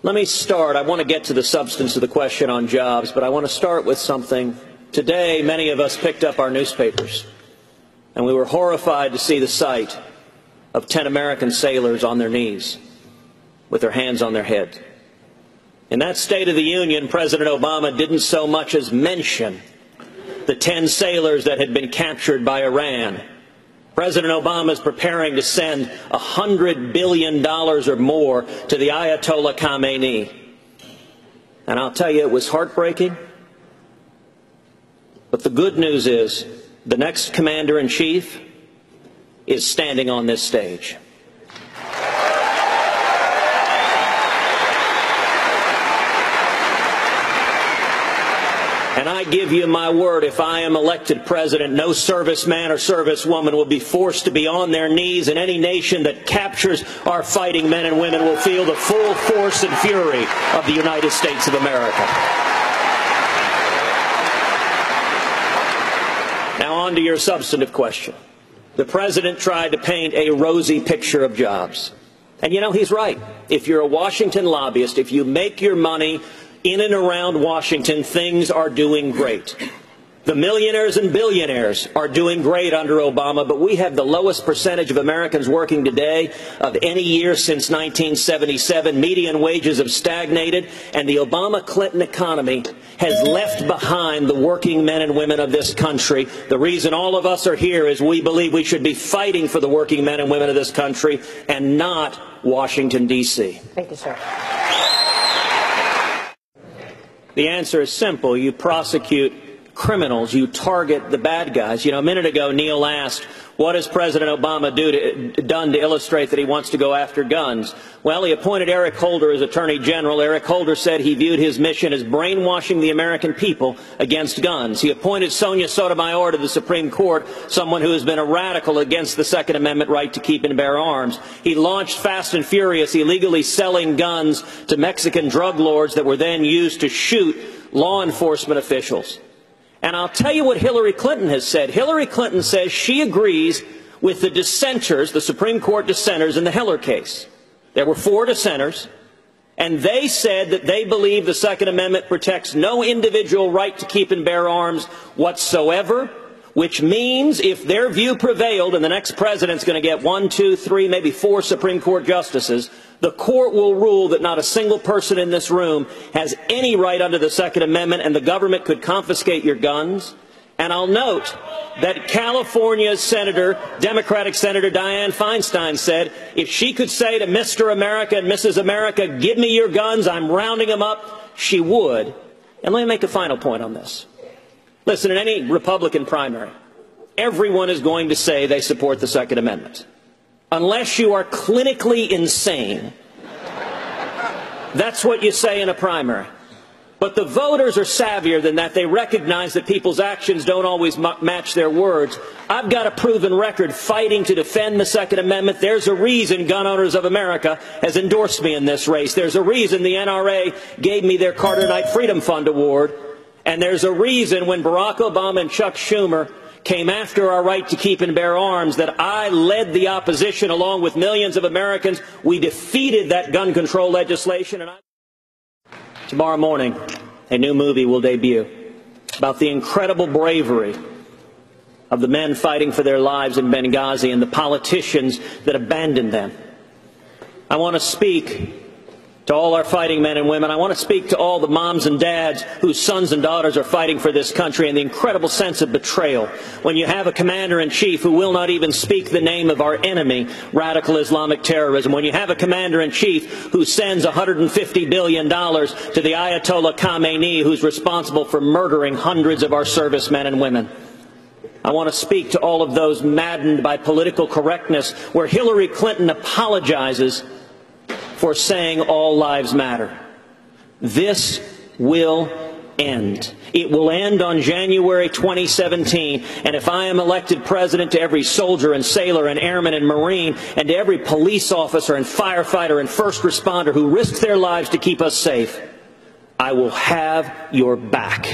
Let me start. I want to get to the substance of the question on jobs, but I want to start with something. Today, many of us picked up our newspapers, and we were horrified to see the sight of 10 American sailors on their knees with their hands on their head. In that State of the Union, President Obama didn't so much as mention the 10 sailors that had been captured by Iran. President Obama is preparing to send $100 billion or more to the Ayatollah Khamenei. And I'll tell you, it was heartbreaking. But the good news is the next commander-in-chief is standing on this stage. And I give you my word, if I am elected president, no serviceman or servicewoman will be forced to be on their knees, and any nation that captures our fighting men and women will feel the full force and fury of the United States of America. Now on to your substantive question. The president tried to paint a rosy picture of jobs. And you know, he's right. If you're a Washington lobbyist, if you make your money in and around Washington, things are doing great. The millionaires and billionaires are doing great under Obama, but we have the lowest percentage of Americans working today of any year since 1977. Median wages have stagnated, and the Obama-Clinton economy has left behind the working men and women of this country. The reason all of us are here is we believe we should be fighting for the working men and women of this country and not Washington, D.C. Thank you, sir. The answer is simple. You prosecute criminals. You target the bad guys. You know, a minute ago, Neil asked, what has President Obama done to illustrate that he wants to go after guns? Well, he appointed Eric Holder as Attorney General. Eric Holder said he viewed his mission as brainwashing the American people against guns. He appointed Sonia Sotomayor to the Supreme Court, someone who has been a radical against the Second Amendment right to keep and bear arms. He launched Fast and Furious, illegally selling guns to Mexican drug lords that were then used to shoot law enforcement officials. And I'll tell you what Hillary Clinton has said. Hillary Clinton says she agrees with the dissenters, the Supreme Court dissenters in the Heller case. There were 4 dissenters, and they said that they believe the Second Amendment protects no individual right to keep and bear arms whatsoever, which means if their view prevailed and the next president's going to get 1, 2, 3, maybe 4 Supreme Court justices, the court will rule that not a single person in this room has any right under the Second Amendment, and the government could confiscate your guns. And I'll note that California's senator, Democratic Senator Dianne Feinstein, said if she could say to Mr. America and Mrs. America, give me your guns, I'm rounding them up, she would. And let me make a final point on this. Listen, in any Republican primary, everyone is going to say they support the Second Amendment. Unless you are clinically insane. That's what you say in a primary. But the voters are savvier than that. They recognize that people's actions don't always match their words. I've got a proven record fighting to defend the Second Amendment. There's a reason Gun Owners of America has endorsed me in this race. There's a reason the NRA gave me their Carter Knight Freedom Fund Award. And there's a reason when Barack Obama and Chuck Schumer came after our right to keep and bear arms that I led the opposition along with millions of Americans. We defeated that gun control legislation. And tomorrow morning, a new movie will debut about the incredible bravery of the men fighting for their lives in Benghazi and the politicians that abandoned them. I want to speak to all our fighting men and women. I want to speak to all the moms and dads whose sons and daughters are fighting for this country, and the incredible sense of betrayal when you have a commander-in-chief who will not even speak the name of our enemy, radical Islamic terrorism, when you have a commander-in-chief who sends $150 billion to the Ayatollah Khamenei, who's responsible for murdering hundreds of our servicemen and women. I want to speak to all of those maddened by political correctness, where Hillary Clinton apologizes for saying all lives matter. This will end. It will end on January 2017. And if I am elected president, to every soldier and sailor and airman and Marine, and to every police officer and firefighter and first responder who risked their lives to keep us safe, I will have your back.